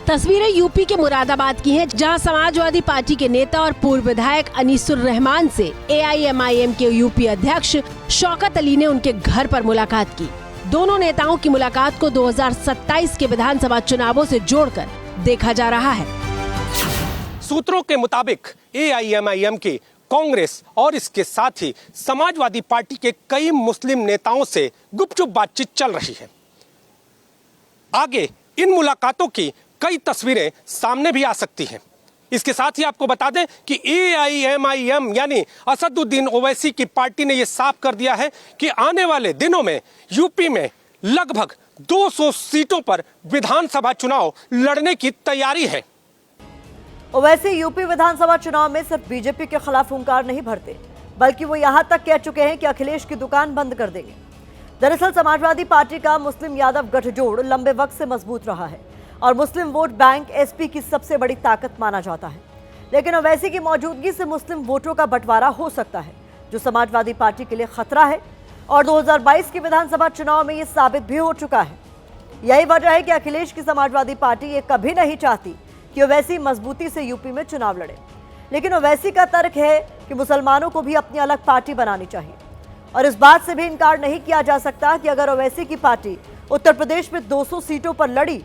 तस्वीरें यूपी के मुरादाबाद की हैं, जहां समाजवादी पार्टी के नेता और पूर्व विधायक अनीसुर रहमान से AIMIM के यूपी अध्यक्ष शौकत अली ने उनके घर पर मुलाकात की। दोनों नेताओं की मुलाकात को 2027 के विधानसभा चुनावों से जोड़कर देखा जा रहा है। सूत्रों के मुताबिक AIMIM के कांग्रेस और इसके साथ ही समाजवादी पार्टी के कई मुस्लिम नेताओं से गुपचुप बातचीत चल रही है। आगे इन मुलाकातों की कई तस्वीरें सामने भी आ सकती हैं। इसके साथ ही आपको बता दें कि AIMIM यानी असदुद्दीन ओवैसी की पार्टी ने यह साफ कर दिया है कि आने वाले दिनों में यूपी में लगभग 200 सीटों पर विधानसभा चुनाव लड़ने की तैयारी है। ओवैसी यूपी विधानसभा चुनाव में सिर्फ बीजेपी के खिलाफ हुंकार नहीं भरते, बल्कि वो यहां तक कह चुके हैं कि अखिलेश की दुकान बंद कर देंगे। दरअसल समाजवादी पार्टी का मुस्लिम यादव गठजोड़ लंबे वक्त से मजबूत रहा है और मुस्लिम वोट बैंक SP की सबसे बड़ी ताकत माना जाता है। लेकिन ओवैसी की मौजूदगी से मुस्लिम वोटों का बंटवारा हो सकता है, जो समाजवादी पार्टी के लिए खतरा है। और 2022 के विधानसभा चुनाव में ये साबित भी हो चुका है। यही वजह है कि अखिलेश की समाजवादी पार्टी ये कभी नहीं चाहती कि ओवैसी मजबूती से यूपी में चुनाव लड़े, लेकिन ओवैसी का तर्क है कि मुसलमानों को भी अपनी अलग पार्टी बनानी चाहिए। और इस बात से भी इनकार नहीं किया जा सकता कि अगर ओवैसी की पार्टी उत्तर प्रदेश में 200 सीटों पर लड़ी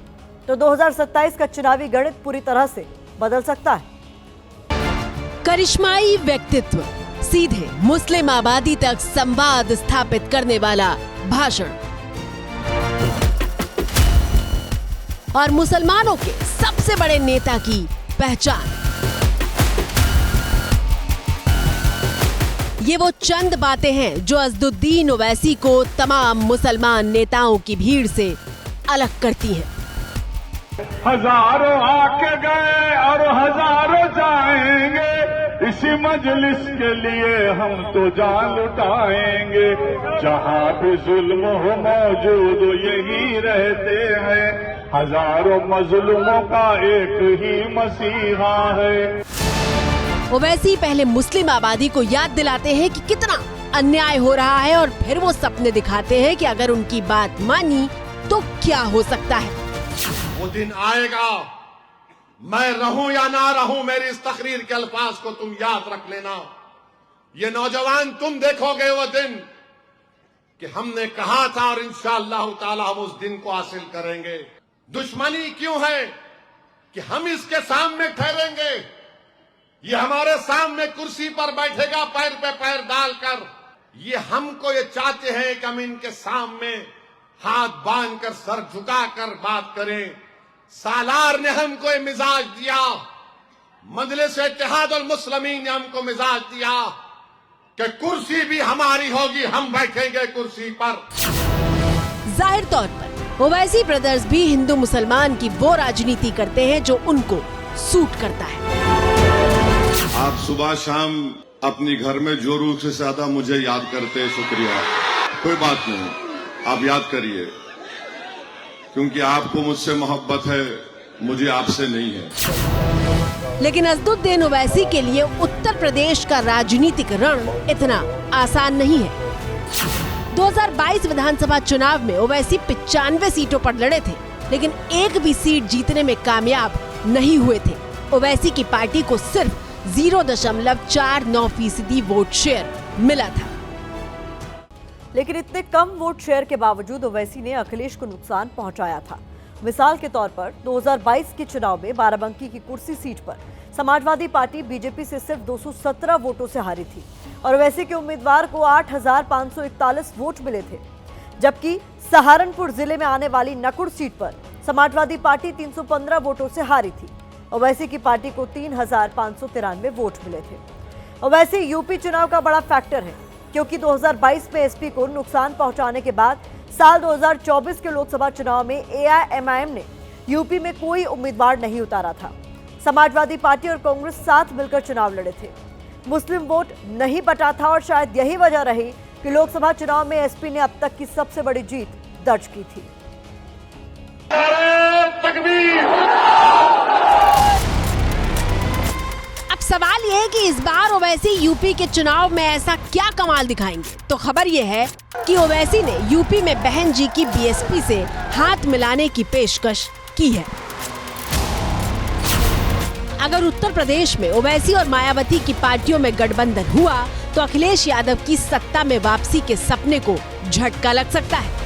तो 2027 का चुनावी गणित पूरी तरह से बदल सकता है। करिश्माई व्यक्तित्व, सीधे मुस्लिम आबादी तक संवाद स्थापित करने वाला भाषण और मुसलमानों के सबसे बड़े नेता की पहचान। ये वो चंद बातें हैं जो असदुद्दीन ओवैसी को तमाम मुसलमान नेताओं की भीड़ से अलग करती हैं। हजारों आके गए और हजारों जाएंगे, इसी मजलिस के लिए हम तो जान लुटाएंगे। जहाँ भी जुल्म हो मौजूद यही रहते हैं, हजारों मजलूमों का एक ही मसीहा है। ओवैसी पहले मुस्लिम आबादी को याद दिलाते हैं कि कितना अन्याय हो रहा है और फिर वो सपने दिखाते हैं कि अगर उनकी बात मानी तो क्या हो सकता है। वो दिन आएगा, मैं रहूं या ना रहूं, मेरी इस तकरीर के अल्फाज को तुम याद रख लेना। ये नौजवान तुम देखोगे वो दिन कि हमने कहा था और इंशाअल्लाह ताला हम उस दिन को हासिल करेंगे। दुश्मनी क्यों है कि हम इसके सामने ठहरेंगे, ये हमारे सामने कुर्सी पर बैठेगा पैर पे पैर डालकर। ये हमको ये चाहते हैं कि हम इनके सामने हाथ बांधकर सर झुकाकर बात करें। सालार ने हमको ये मिजाज दिया, मजलिस इत्तेहाद और मुस्लिमीन ने हमको मिजाज दिया कि कुर्सी भी हमारी होगी, हम बैठेंगे कुर्सी पर। जाहिर तौर पर ओवैसी ब्रदर्स भी हिंदू मुसलमान की वो राजनीति करते हैं जो उनको सूट करता है। आप सुबह शाम अपनी घर में जो रूह से ज्यादा मुझे याद करते, शुक्रिया। कोई बात नहीं, आप याद करिए, क्योंकि आपको मुझसे मोहब्बत है, मुझे आपसे नहीं है। लेकिन असदुद्दीन ओवैसी के लिए उत्तर प्रदेश का राजनीतिक रण इतना आसान नहीं है। 2022 विधानसभा चुनाव में ओवैसी 95 सीटों पर लड़े थे, लेकिन एक भी सीट जीतने में कामयाब नहीं हुए थे। ओवैसी की पार्टी को सिर्फ 0.49% वोट शेयर मिला था। लेकिन इतने कम वोट शेयर के बावजूद ओवैसी ने अखिलेश को नुकसान पहुंचाया था। मिसाल के तौर पर 2022 के चुनाव में बाराबंकी की कुर्सी सीट पर समाजवादी पार्टी बीजेपी से सिर्फ 217 वोटों से हारी थी और ओवैसी के उम्मीदवार को 8,541 वोट मिले थे। जबकि सहारनपुर जिले में आने वाली नकुड़ सीट पर समाजवादी पार्टी 315 वोटों से हारी थी। ओवैसी की पार्टी को 3,593 वोट मिले थे। ओवैसी यूपी चुनाव का बड़ा फैक्टर है, क्योंकि 2022 में एसपी को नुकसान पहुंचाने के बाद साल 2024 के लोकसभा चुनाव में एआईएमआईएम ने यूपी में कोई उम्मीदवार नहीं उतारा था। समाजवादी पार्टी और कांग्रेस साथ मिलकर चुनाव लड़े थे। मुस्लिम वोट नहीं बटा था और शायद यही वजह रही कि लोकसभा चुनाव में एसपी ने अब तक की सबसे बड़ी जीत दर्ज की थी। अब सवाल यह है कि इस बार ओवैसी यूपी के चुनाव में ऐसा क्या कमाल दिखाएंगे। तो खबर यह है कि ओवैसी ने यूपी में बहन जी की बीएसपी से हाथ मिलाने की पेशकश की है। अगर उत्तर प्रदेश में ओवैसी और मायावती की पार्टियों में गठबंधन हुआ तो अखिलेश यादव की सत्ता में वापसी के सपने को झटका लग सकता है।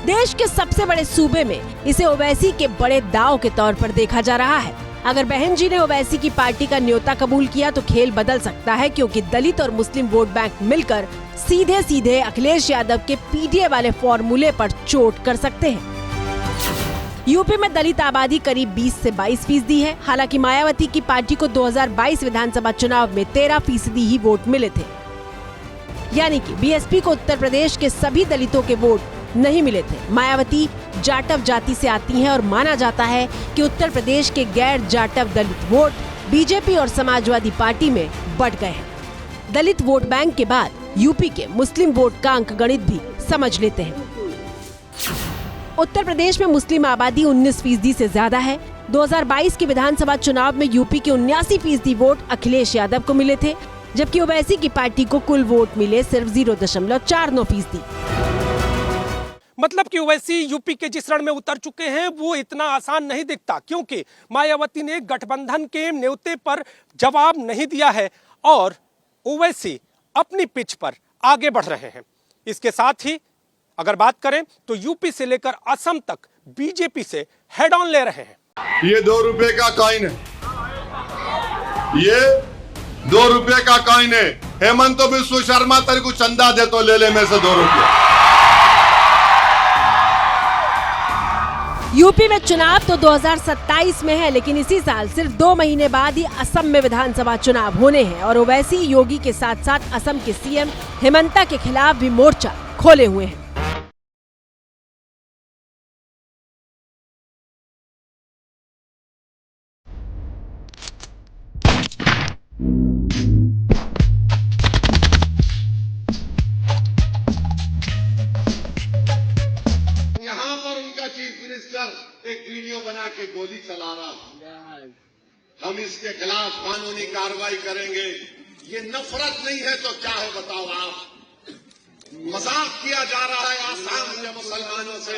देश के सबसे बड़े सूबे में इसे ओवैसी के बड़े दांव के तौर पर देखा जा रहा है। अगर बहन जी ने ओवैसी की पार्टी का न्योता कबूल किया तो खेल बदल सकता है, क्योंकि दलित और मुस्लिम वोट बैंक मिलकर सीधे सीधे अखिलेश यादव के पीडीए वाले फॉर्मूले पर चोट कर सकते हैं। यूपी में दलित आबादी करीब 20 से 22% है। हालांकि मायावती की पार्टी को 2022 विधानसभा चुनाव में 13% ही वोट मिले थे, यानी कि बीएसपी को उत्तर प्रदेश के सभी दलितों के वोट नहीं मिले थे। मायावती जाटव जाति से आती हैं और माना जाता है कि उत्तर प्रदेश के गैर जाटव दलित वोट बीजेपी और समाजवादी पार्टी में बट गए हैं। दलित वोट बैंक के बाद यूपी के मुस्लिम वोट का अंक गणित भी समझ लेते हैं। उत्तर प्रदेश में मुस्लिम आबादी 19% से ज्यादा है। 2022 के विधानसभा चुनाव में यूपी के 79% वोट अखिलेश यादव को मिले थे। जबकि ओवैसी की पार्टी को कुल वोट मिले सिर्फ 0.49%। मतलब कि ओवैसी यूपी के जिस रण में उतर चुके हैं वो इतना आसान नहीं दिखता, क्योंकि मायावती ने गठबंधन के न्योते पर जवाब नहीं दिया है और ओवैसी अपनी पिच पर आगे बढ़ रहे हैं। इसके साथ ही अगर बात करें तो यूपी से लेकर असम तक बीजेपी से हेड ऑन ले रहे हैं। ये 2 रुपए का कॉइन है, ये 2 रुपए का कॉइन है। हेमंत बिस्व शर्मा तेरे को चंदा दे तो ले ले में से 2 रुपये। यूपी में चुनाव तो 2027 में है, लेकिन इसी साल सिर्फ 2 महीने बाद ही असम में विधानसभा चुनाव होने हैं और ओवैसी योगी के साथ साथ असम के सीएम हेमंता के खिलाफ भी मोर्चा खोले हुए हैं। यहाँ पर उनका चीफ मिनिस्टर एक वीडियो बना के गोली चला रहा, हम इसके खिलाफ कानूनी कार्रवाई करेंगे। ये नफरत नहीं है तो क्या है बताओ आप? मजाक किया जा रहा है आसाम के मुसलमानों से।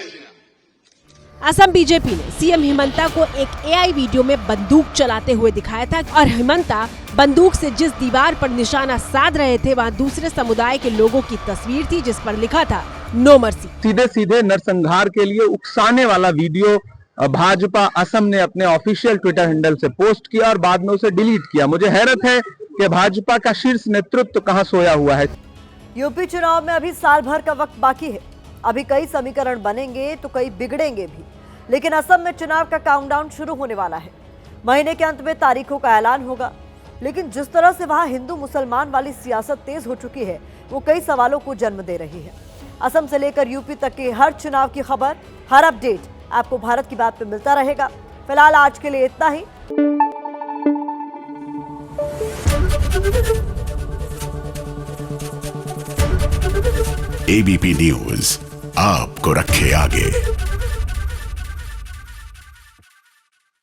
असम बीजेपी ने सीएम हेमंता को एक एआई वीडियो में बंदूक चलाते हुए दिखाया था और हेमंता बंदूक से जिस दीवार पर निशाना साध रहे थे वहां दूसरे समुदाय के लोगों की तस्वीर थी जिस पर लिखा था नो मर्सी। सीधे सीधे नरसंहार के लिए उकसाने वाला वीडियो भाजपा असम ने अपने ऑफिशियल ट्विटर हैंडल से पोस्ट किया और बाद में उसे डिलीट किया। मुझे हैरत है कि भाजपा का शीर्ष नेतृत्व कहां सोया हुआ है। यूपी चुनाव में अभी साल भर का वक्त बाकी है। अभी कई समीकरण बनेंगे तो कई बिगड़ेंगे भी, लेकिन असम में चुनाव का काउंटडाउन शुरू होने वाला है। महीने के अंत में तारीखों का ऐलान होगा, लेकिन जिस तरह से वहां हिंदू मुसलमान वाली सियासत तेज हो चुकी है वो कई सवालों को जन्म दे रही है। असम से लेकर यूपी तक के हर चुनाव की खबर, हर अपडेट आपको भारत की बात पे मिलता रहेगा। फिलहाल आज के लिए इतना ही। एबीपी न्यूज आपको रखे आगे।